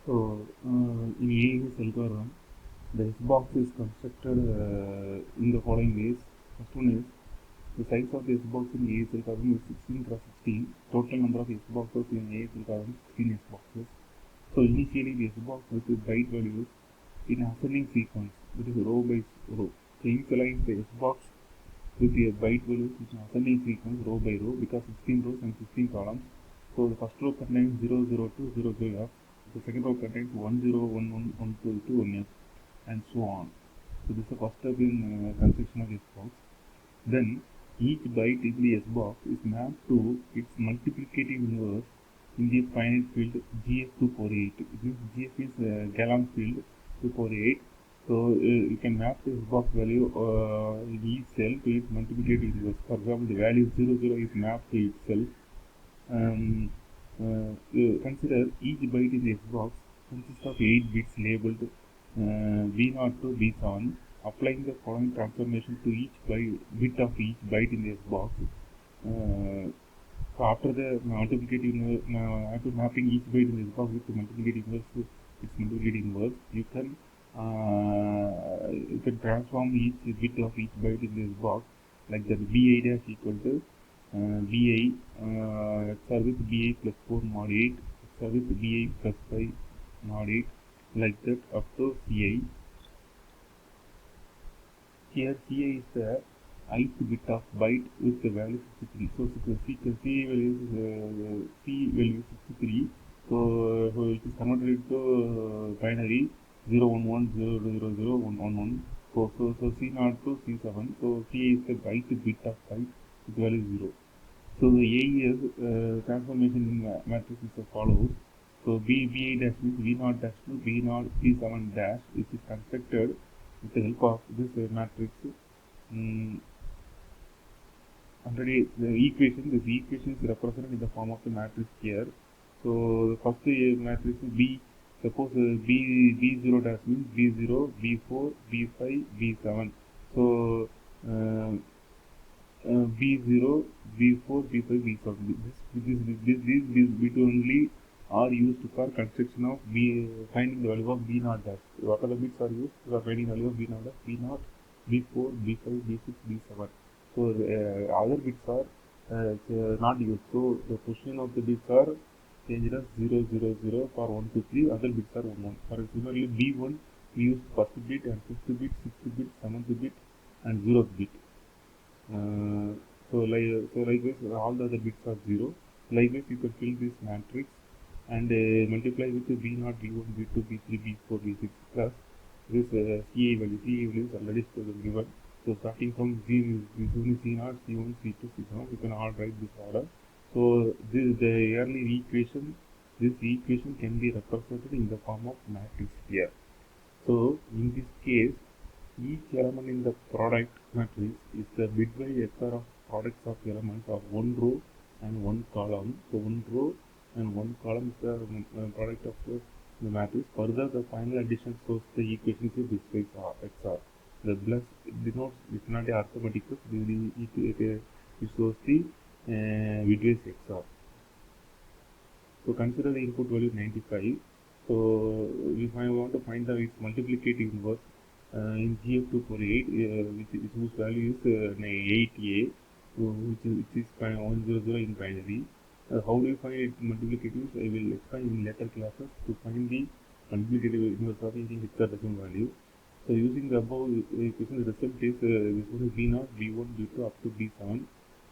So, in AES algorithm, the S box is constructed in the following ways. First one is the size of the S box in AES algorithm is 16 cross 16. Total number of S boxes in AES algorithm is 16 S boxes. So initially the S box with the byte values in ascending sequence, that is row by row. So initialize the S box with the byte values in ascending sequence row by row because 16 rows and 16 columns. So the first row contains 0, 0, 2, 0, 0, F. The second row contains 1, 0, 1, 1, 1, 2, 2, 1, F, and so on. So this is the first step in construction of S box. Then each byte in the S box is mapped to its multiplicative inverse in the finite field GF to power 8. This GF is Gallon field to power 8. So you can map this box value in each cell to its multiplicative inverse. For example, the value 0, 0 is mapped to itself. Consider each byte in the S box consists of 8 bits labeled B0 to B7. Applying the following transformation to each bit of each byte in the S box. So after the multiplicative after mapping each byte in this box with the multiplicative inverse, its multiplicative inverse, you can transform each bit of each byte in this box like that. Bi dash equal to Bi XOR with Bi plus 4 mod 8 XOR with Bi plus 5 mod 8, like that up to Ci. Here Ci is the ith bit of byte with the value 63. So C value is 63. So it is converted to binary 0, 1, 1, 0, 0, 0, 1, 1, 1. So C0 to C7. So C is the ith bit of byte with value 0. So the AES transformation in matrix is as follows. So BI dash means V0 dash to V0 C7 dash, which is constructed with the help of this matrix. Already the equation, this equation is represented in the form of the matrix here. So the first matrix is B. Suppose B0 dash means B0, B4, B5, B7. So B0, B4, B5, B7. These bit only are used for construction of finding the value of B0 dash. What are the bits are used for finding the value of B0 dash? B0, B4, B5, B6, B7. So other bits are not used. So the position of the bits are changed as 0, 0, 0 for 1, 2, 3. Other bits are 1, 1. For similarly, B1 we use first bit and fifth bit, sixth bit, seventh bit, and 0th bit. So likewise all the other bits are 0. Likewise you can fill this matrix and multiply with B0, B1, B2, B3, B4, B6 plus this CA value. CA value is already given. So starting from C0, C0, C1, C2, C7, you can all write this order. So this is the early equation. This equation can be represented in the form of matrix here. So in this case, each element in the product matrix is the bitwise XOR of products of elements of one row and one column. So one row and one column is the product of the matrix. Further, the final addition shows the equation is bitwise XOR. The plus denotes it's not a arithmetic proof. It shows the bitwise XOR. So consider the input value 95. So if I want to find the its multiplicative inverse in GF2 for 8, whose value is 8A, which is 100 in binary. How do you find its multiplicative? I will explain in later classes to find the multiplicative inverse of any hexadecimal value. So using the above equation, the result is this one is B0, B1, B2 up to B7.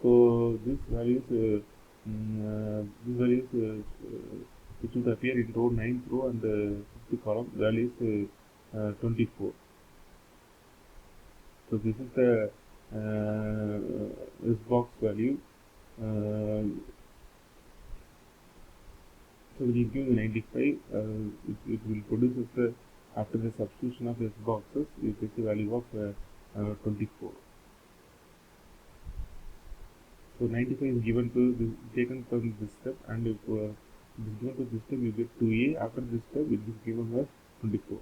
So this value is it should appear in row 9th row and the 5th column. Value is 24. So this is the S box value. So when you give 95, it will produce after the substitution of S boxes, you get the value of 24. So 95 is given to this, taken from this step, and if it is given to this step, you get 2A. After this step, it is given as 24.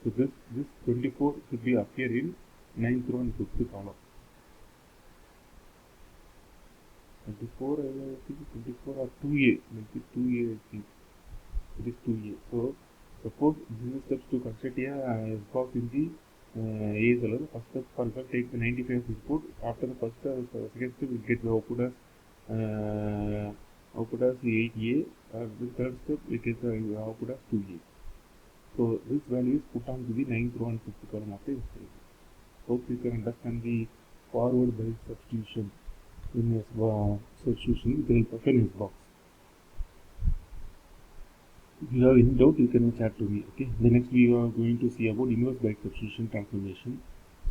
So this 24 should be appear in 9th row and 5th column. 24, I think 24 or 2A, like it 2A, I think it is 2A. So suppose business steps to construct a box in the AES algorithm. First step, for example, take the 95 input. After the first second step, we get the output as 8A. The third step, we get the output as 2A. So this value is put on to the 9th row and 5th column of the table. Hope you can understand the forward by substitution in this substitution with the help of an box. If you have any doubt, you can chat to me. Okay. The next we are going to see about inverse by substitution transformation.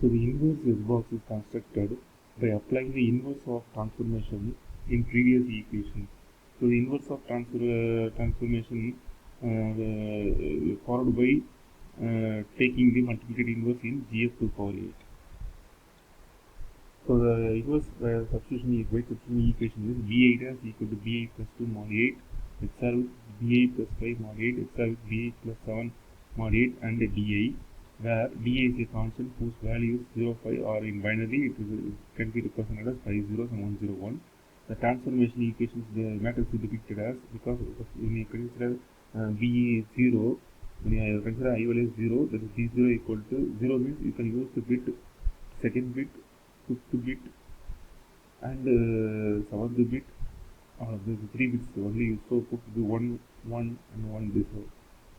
So the inverse S box is constructed by applying the inverse of transformation in previous equation. So the inverse of transformation followed by taking the multiplicative inverse in GF to power 8. So the inverse substitution equation is bi dash equal to bi plus 2 mod 8 XR with bi plus 5 mod 8 XR with bi plus 7 mod 8 and di, where di is a constant whose value is 0, 5 or in binary it can be represented as 5 zeros and 1 0 1. The transformation equations, the matrix is depicted as, because when you consider b is 0, when you consider I value is 0, that is b0 equal to 0 means you can use the bit, second bit, fifth bit and seventh bit, the 3 bits only used. So put the 1 and 1 this way,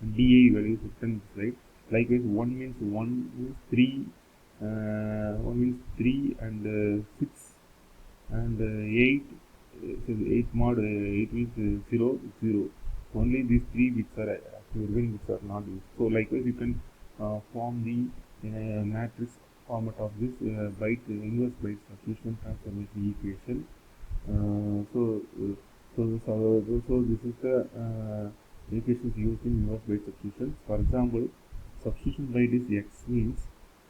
and DA value is written this right. Likewise 1 means 3, 1 means 3 and 6 and 8, so 8 mod 8 means 0 0. Only these 3 bits are actually remaining bits are not used. So likewise you can form the matrix format of this inverse byte substitution transformation equation. So this is the equations used in inverse byte substitution. For example, substitution by this x means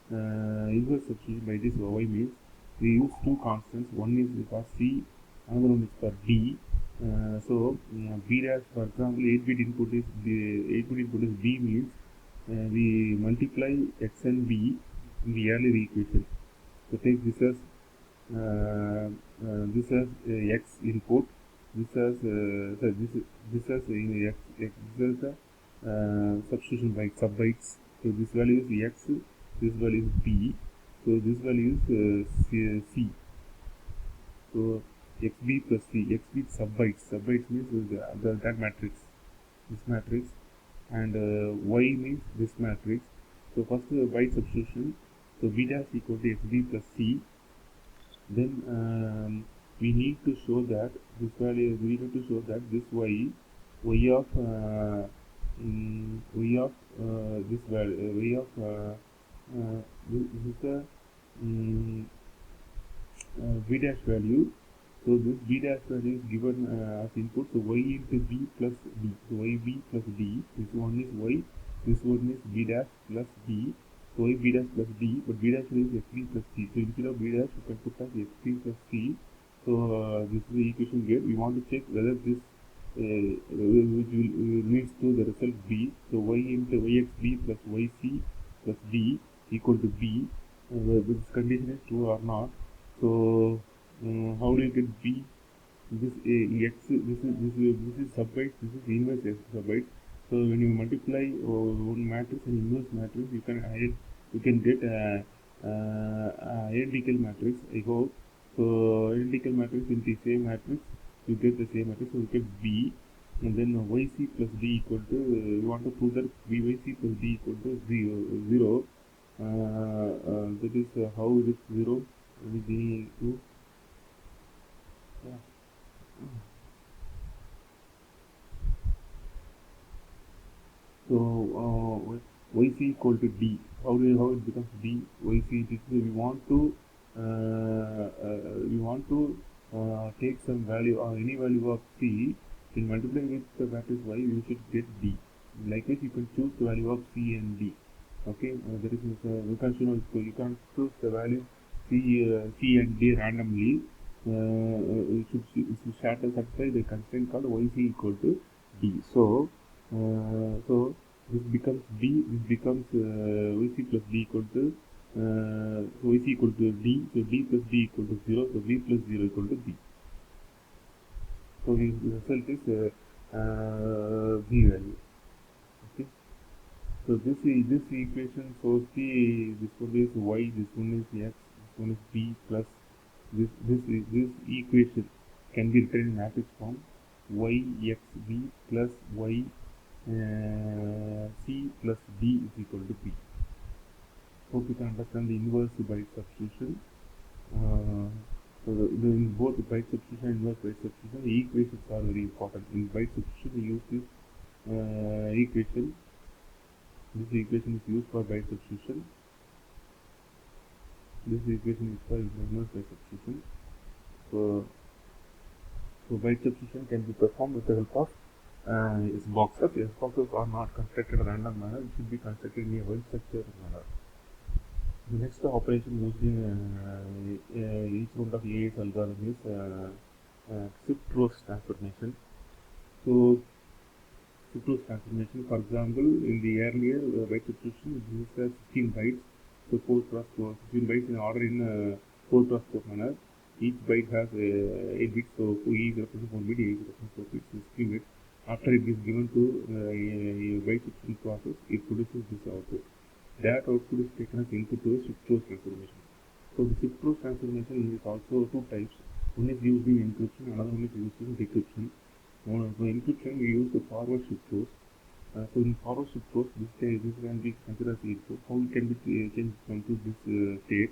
inverse substitution by this y means we use two constants. One is for c, another one is for d. So b dash, for example, 8-bit input is b means we multiply x and b in the earlier equation. So take this as x input, this as this as x, this is the substitution by sub bytes. So this value is x, this value is b, so this value is c. So xb plus c, xb sub bytes means that matrix, this matrix, and y means this matrix. So first byte substitution, so b dash equal to xb plus c. Then we need to show that this value, we need to show that this y of this value, this is the b dash value. So this b dash value is given as input. So y into b plus d. So yb plus d. This one is y. This one is b dash plus d. So y b dash plus d, but b dash is xb plus c. So instead of b dash, you can put as xb plus c. So this is the equation here. We want to check whether this which leads to the result b. So y into yxb plus yc plus d equal to b. This condition is true or not. So how do you get b? This x, this is sub byte, this is inverse s sub byte. So when you multiply one matrix and inverse matrix, you can get identical matrix. I hope so. Identical matrix in the same matrix, you get the same matrix. So you get b, and then yc plus d equal to. You want to prove that byc plus d equal to 0. That is how it is 0. With the 2. Yeah. So yc equal to d. How it becomes d? Yc, we want to take some value or any value of c. In multiplying with the matrix y, you should get d. Likewise, you can choose the value of c and d. Okay, there is you can choose the value c and d randomly. It should satisfy the constraint called yc equal to d. So this becomes d. This becomes yc plus d equal to so yc equal to d. So d plus d equal to 0. So b plus 0 equal to b. So the result is B value. Okay. So this equation shows this one is y, this one is x, this one is b plus this equation can be written in matrix form y x b plus y c plus d is equal to b. Hope you can understand the inverse byte substitution. In both the byte substitution and inverse byte substitution, the equations are very important. In byte substitution, we use this equation. This equation is used for byte substitution. This equation is for inverse byte substitution. So byte substitution can be performed with the help of S boxes. S boxes are not constructed in a random manner. It should be constructed in a well-structured manner. The next operation used in each round of AES algorithm is shift-row transformation. So shift-row transformation, for example, in the earlier byte substitution, this is 16 bytes. So 4 cross 4, 16 bytes in order in 4 cross 4 manner. Each byte has 8 bits, so E represents 1 bit, A represents 4 bits, 16 bits. After it is given to a byte substitution process, it produces this output. That output is taken as input to a shift-row transformation. So the shift-row transformation is also two types. One is used in encryption, another one is used in decryption. For encryption, we use the forward shift rows. So in forward shift rows, this can be considered as input. How it can be changed to this state?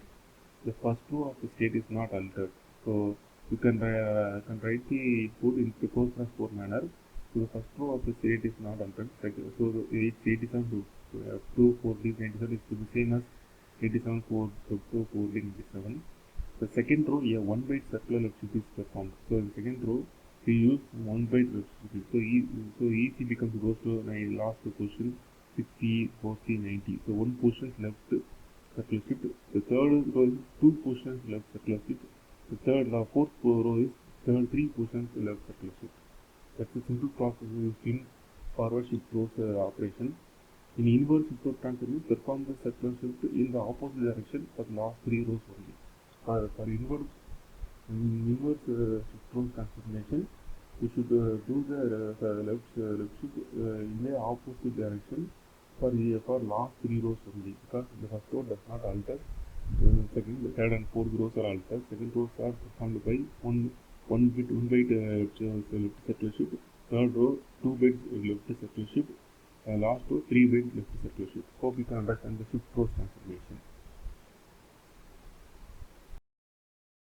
The first row of the state is not altered. So you can write the input in the 4x4 manner. So the first row of the state is not altered. So the 87 to 2, 4, 97 is to the same as 87, 4, 2, 4, 97. The second row, a 1 byte circular left shift is performed. So in the second row, we use 1 byte left shift. So EC becomes goes to last position 60, 40, 90. So one position left circular shift. The third row is 2 positions left circular shift. The fourth row is 3 positions left circular shift. That's a simple process in forward shift rows operation. In inverse shift-row transformation, perform the circular shift in the opposite direction for the last 3 rows only. For inverse shift-row transformation, we should do the left shift in the opposite direction for last 3 rows only, because the first row does not alter. Second, third, and fourth rows are altered. Second rows are performed by one byte left circular shift. Third row 2 bytes left circular shift. Last row 3 bytes left circular shift. Hope you can understand the shift-row transformation.